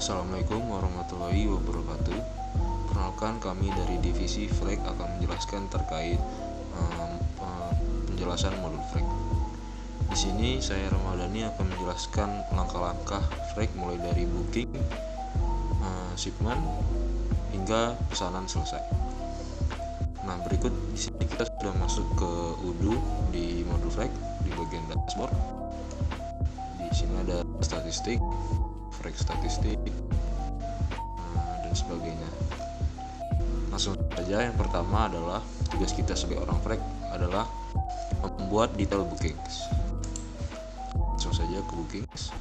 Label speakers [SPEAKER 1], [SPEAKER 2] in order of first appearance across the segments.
[SPEAKER 1] Assalamualaikum warahmatullahi wabarakatuh. Perkenalkan, kami dari divisi Flag akan menjelaskan terkait penjelasan modul Flag. Di sini saya Ramadhani akan menjelaskan langkah-langkah Flag mulai dari booking, shipment hingga pesanan selesai. Nah, berikut di sini kita sudah masuk ke UDU di modul Flag di bagian dashboard. Di sini ada statistik, Flag statistik, dan sebagainya. Langsung saja, yang pertama adalah tugas kita sebagai orang Flag adalah membuat detail bookings. Langsung saja ke bookings.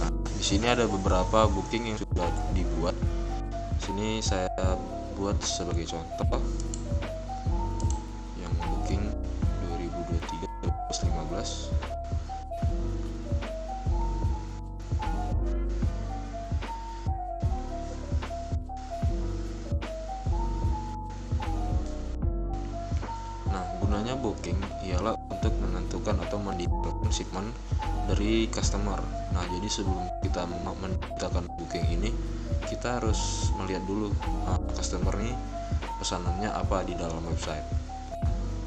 [SPEAKER 1] Nah, di sini ada beberapa booking yang sudah dibuat. Sini saya buat sebagai contoh yang booking 2023-2015. Nah, gunanya booking ialah untuk menentukan atau mendetailkan shipment dari customer. Nah, jadi sebelum kita mendetailkan booking ini, kita harus melihat dulu customer ini pesanannya apa di dalam website.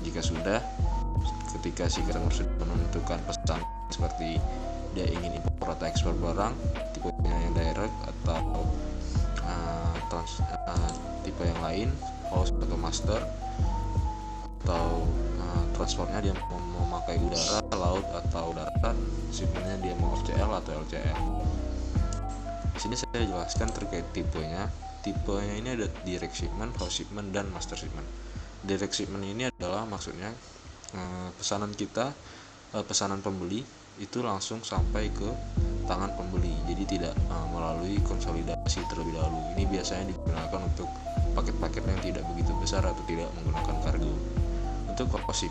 [SPEAKER 1] Jika sudah, ketika si customer sudah menentukan pesan seperti dia ingin impor atau ekspor barang, tipenya yang direct atau tipe yang lain, host atau master, atau transportnya dia mau memakai udara, laut atau darat, shipmentnya dia mau FCL atau LCL. Di sini saya jelaskan terkait tipenya. Tipenya ini ada direct shipment, host shipment, dan master shipment. Direct shipment ini adalah maksudnya pesanan kita, pesanan pembeli itu langsung sampai ke tangan pembeli, jadi tidak melalui konsolidasi terlebih dahulu. Ini biasanya digunakan untuk paket-paket yang tidak begitu besar atau tidak menggunakan kargo. Untuk host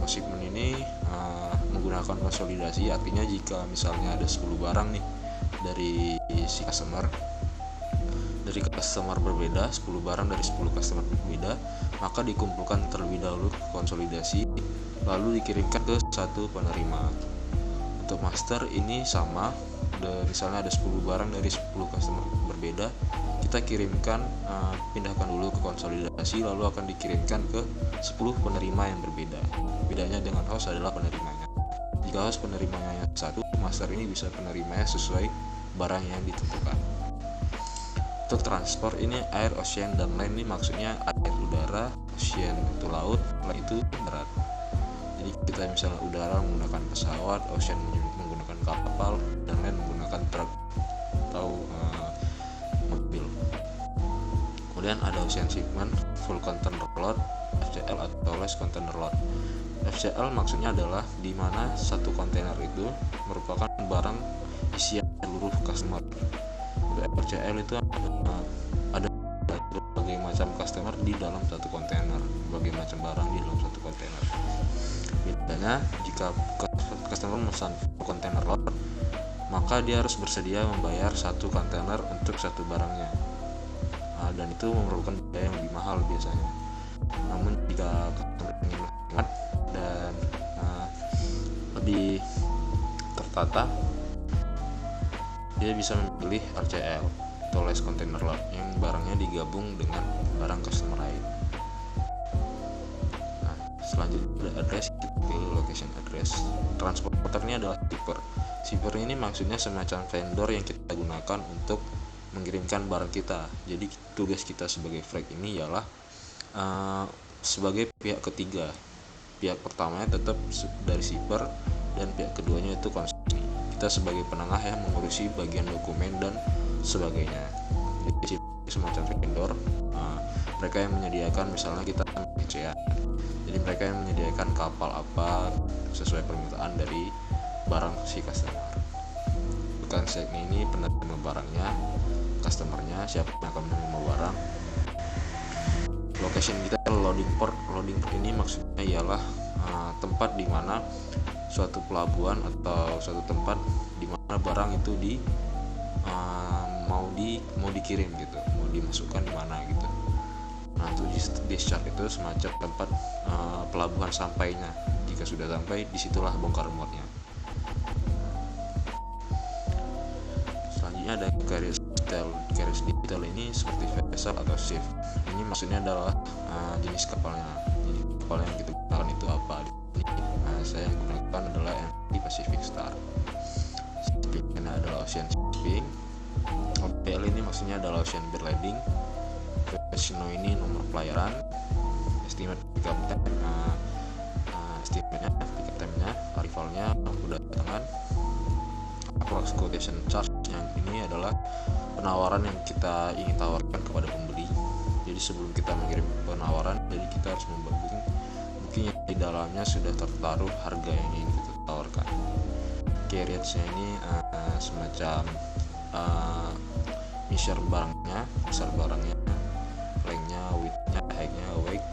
[SPEAKER 1] shipment ini menggunakan konsolidasi, artinya jika misalnya ada 10 barang nih dari si customer berbeda, 10 barang dari 10 customer berbeda, maka dikumpulkan terlebih dahulu ke konsolidasi, lalu dikirimkan ke satu penerima. Untuk master ini sama, misalnya ada 10 barang dari 10 customer berbeda, kita kirimkan, pindahkan dulu ke konsolidasi, lalu akan dikirimkan ke 10 penerima yang berbeda. Bedanya dengan host adalah penerimanya. Jika host penerimanya satu, master ini bisa penerimanya sesuai barang yang ditentukan. Untuk transport ini air, ocean, dan land ini maksudnya air udara, ocean itu laut, land itu darat. Jadi kita misalnya udara menggunakan pesawat, ocean menggunakan kapal, dan land menggunakan truk atau mobil. Kemudian ada ocean shipment, full container load, FCL atau less container load. FCL maksudnya adalah di mana satu kontainer itu merupakan barang isian seluruh customer. FCL itu ada berbagai macam customer di dalam satu kontainer, berbagai macam barang di dalam satu kontainer. Bedanya, jika customer memesan kontainer load, maka dia harus bersedia membayar satu kontainer untuk satu barangnya, dan itu memerlukan biaya yang lebih mahal biasanya. Namun jika customer ingin hemat dan lebih tertata, dia bisa memilih RCL atau less container load yang barangnya digabung dengan barang customer lain. Nah, selanjutnya ada address, location address. Transporter ini adalah shipper. Shipper ini maksudnya semacam vendor yang kita gunakan untuk mengirimkan barang kita. Jadi tugas kita sebagai Flag ini ialah sebagai pihak ketiga. Pihak pertamanya tetap dari shipper dan pihak keduanya itu konsumen. Kita sebagai penengah yang mengurusi bagian dokumen dan sebagainya. Jadi semacam vendor, mereka yang menyediakan, misalnya kita PCA, jadi mereka yang menyediakan kapal apa sesuai permintaan dari barang si customer. Bukan segmen ini penerima barangnya, customernya, siapa yang akan menerima barang. Location kita loading port. Loading port ini maksudnya ialah tempat di mana suatu pelabuhan atau suatu tempat di mana barang itu mau dikirim gitu, mau dimasukkan di mana gitu. Nah, untuk discharge itu semacam tempat pelabuhan sampainya. Jika sudah sampai, disitulah bongkar muatnya. Selanjutnya ada carriage detail. Carriage detail ini seperti vessel atau ship. Ini maksudnya adalah jenis kapalnya. Jadi kapal yang kita gunakan itu apa? Saya gunakan adalah MV Pacific Star. Shippingnya adalah Ocean Shipping. OBL ini maksudnya adalah Ocean Berlading. Casino ini nomor pelayaran. Estimate pick-up time, estimate-nya, pick-up time-nya, arrival-nya, udah tangan. Approx quotation charge yang ini adalah penawaran yang kita ingin tawarkan kepada pembeli. Jadi sebelum kita mengirim penawaran, jadi kita harus membuat booking yang di dalamnya sudah tertaruh harga yang ingin kita tawarkan. Carriage-nya ini semacam measure barangnya, besar barangnya, length-nya, width-nya, height-nya, weight.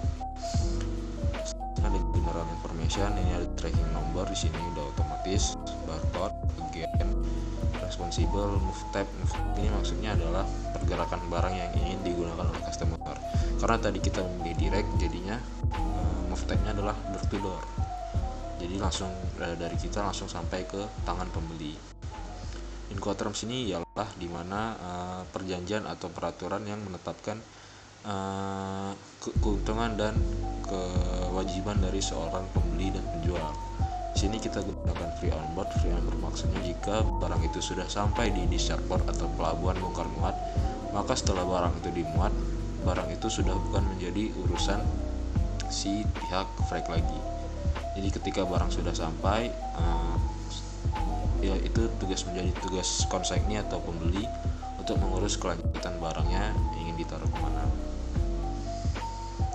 [SPEAKER 1] Ada general information, ini ada tracking number, di sini udah otomatis, barcode, again, responsible, move type. Ini maksudnya adalah pergerakan barang yang ingin digunakan oleh customer. Karena tadi kita membeli direct, jadinya move type-nya adalah door to door. Jadi langsung dari kita langsung sampai ke tangan pembeli. Incoterms ini ialah dimana perjanjian atau peraturan yang menetapkan keuntungan dan kewajiban dari seorang pembeli dan penjual. Di sini kita gunakan free on board. Free on board maksudnya jika barang itu sudah sampai di discharge port atau pelabuhan bongkar muat, maka setelah barang itu dimuat, barang itu sudah bukan menjadi urusan si pihak freight lagi. Jadi ketika barang sudah sampai, ya itu menjadi tugas konsignee atau pembeli untuk mengurus kelanjutan barangnya yang ingin ditaruh kemana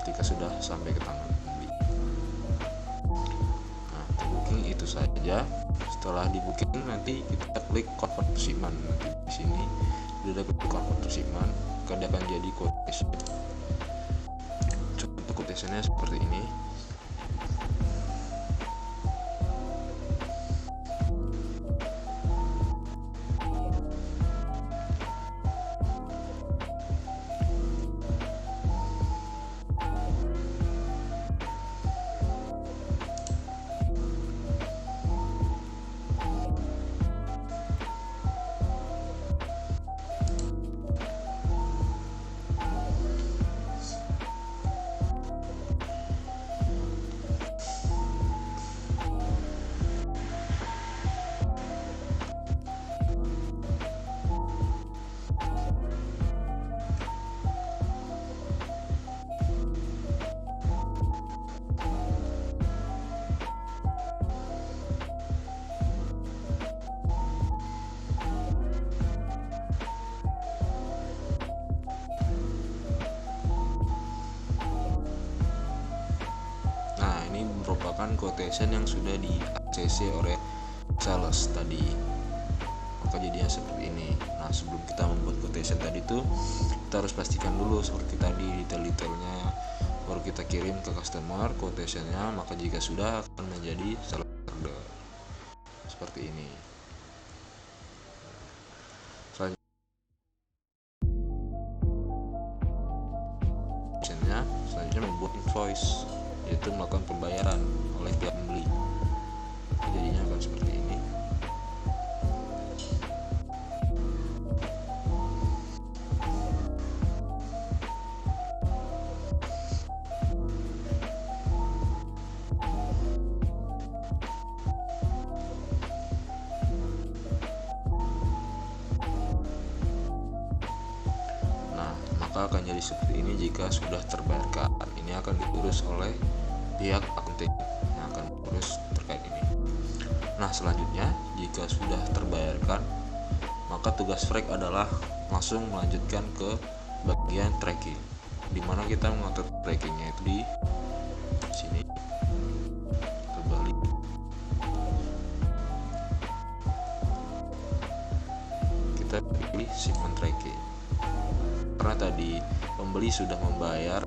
[SPEAKER 1] ketika sudah sampai ke tangan pembeli. Nah, booking itu saja. Setelah di booking nanti kita klik convert to shipment. Nanti di sini sudah klik convert to shipment, maka dia akan jadi quotation. Contoh quotationnya seperti ini. Merupakan quotation yang sudah di ACC oleh sales tadi, maka jadinya seperti ini. Nah, sebelum kita membuat quotation tadi tuh kita harus pastikan dulu seperti tadi detail-detailnya, baru kita kirim ke customer quotationnya. Maka jika sudah akan menjadi sales order seperti ini. Selanjutnya membuat invoice, yaitu melakukan pembayaran oleh pihak pembeli. Jadinya akan seperti ini. Nah, maka akan jadi seperti ini jika sudah terbayarkan. Ini akan diurus oleh pihak accounting yang akan mengurus terkait ini. Nah, selanjutnya jika sudah terbayarkan, maka tugas freight adalah langsung melanjutkan ke bagian tracking, dimana kita mengatur trackingnya itu di sini. Terbalik. Kita pilih shipment tracking. Karena tadi pembeli sudah membayar,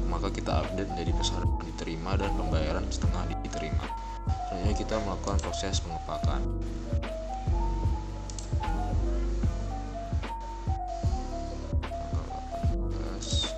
[SPEAKER 1] maka kita update menjadi pesanan diterima dan pembayaran setengah diterima. Selanjutnya kita melakukan proses pengepakan. Tanggal 18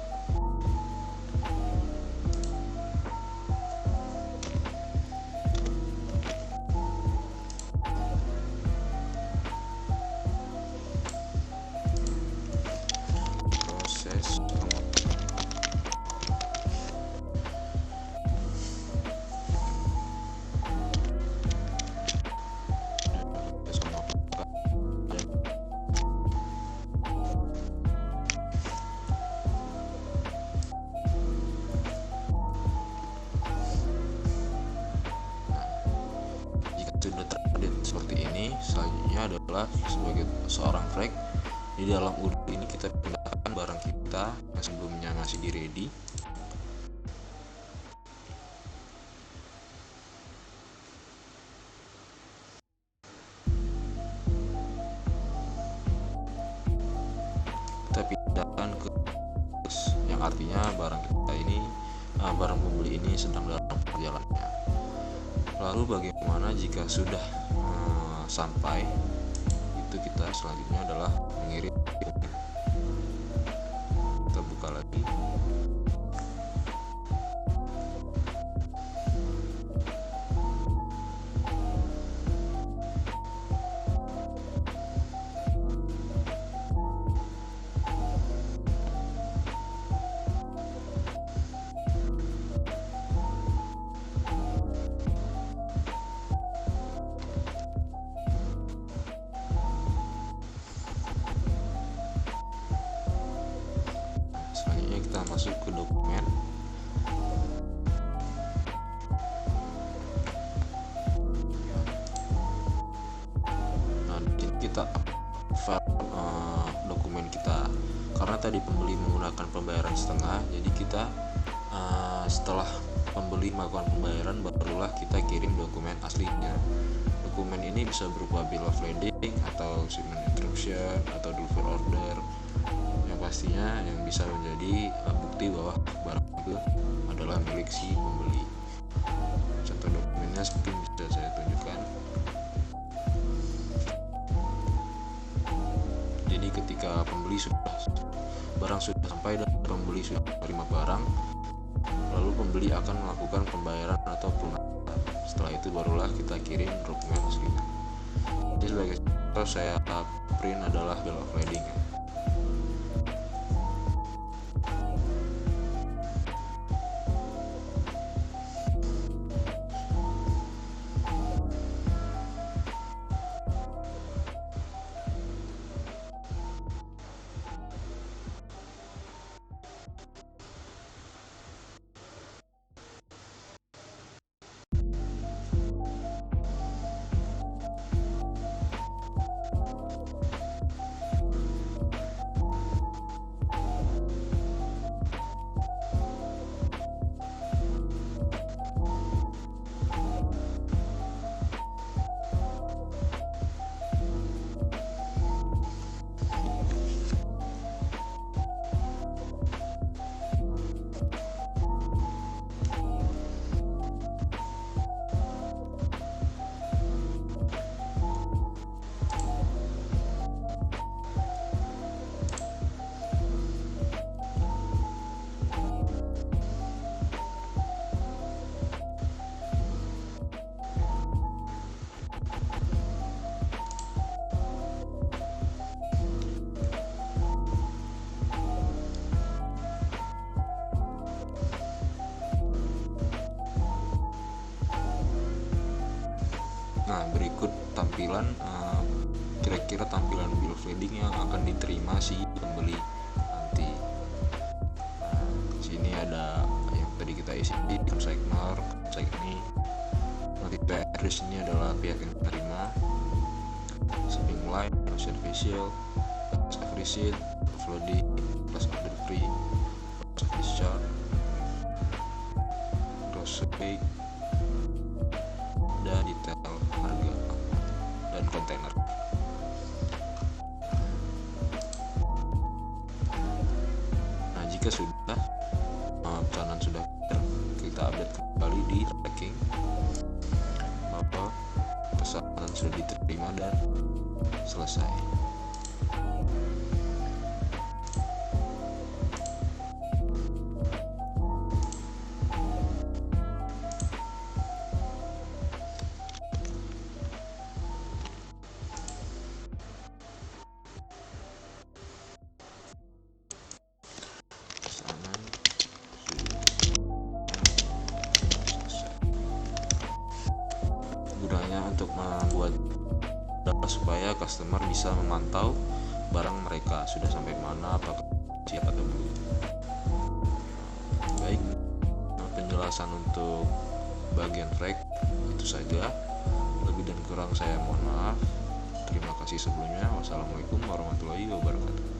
[SPEAKER 1] selanjutnya adalah sebagai seorang frag, di dalam UD ini kita pindahkan barang kita yang sebelumnya masih di ready. Kita pindahkan ke yang artinya barang kita ini, barang pembeli ini sedang dalam perjalanannya. Lalu bagaimana jika sudah sampai? Itu kita selanjutnya adalah mengirim. Kita buka lagi. Kita masuk ke dokumen. Nah, di sini kita file dokumen kita. Karena tadi pembeli menggunakan pembayaran setengah, jadi kita setelah pembeli melakukan pembayaran barulah kita kirim dokumen aslinya. Dokumen ini bisa berupa bill of lading atau shipment instruction atau delivery order, pastinya yang bisa menjadi bukti bahwa barang itu adalah milik si pembeli. Contoh dokumennya mungkin bisa saya tunjukkan. Jadi ketika barang sudah sampai dan pembeli sudah menerima barang, lalu pembeli akan melakukan pembayaran atau pelunasan. Setelah itu barulah kita kirim dokumen aslinya. Jadi sebagai contoh saya print adalah bill of lading. Nah, berikut tampilan kira-kira tampilan bill of lading yang akan diterima si pembeli nanti. Di sini ada yang tadi kita isi, consignor, consignee. Nanti address ini adalah pihak yang menerima, shipping line, official, class of receipt, offloading, class of delivery, class of discharge, gross weight, dan detail harga dan kontainer. Nah, jika sudah pesanan sudah kita update kembali di tracking bahwa pesanan sudah diterima dan selesai. Gunanya untuk membuat data supaya customer bisa memantau barang mereka sudah sampai mana, apakah siap atau belum. Baik, penjelasan untuk bagian frag itu saja. Lebih dan kurang saya mohon maaf. Terima kasih sebelumnya. Wassalamualaikum warahmatullahi wabarakatuh.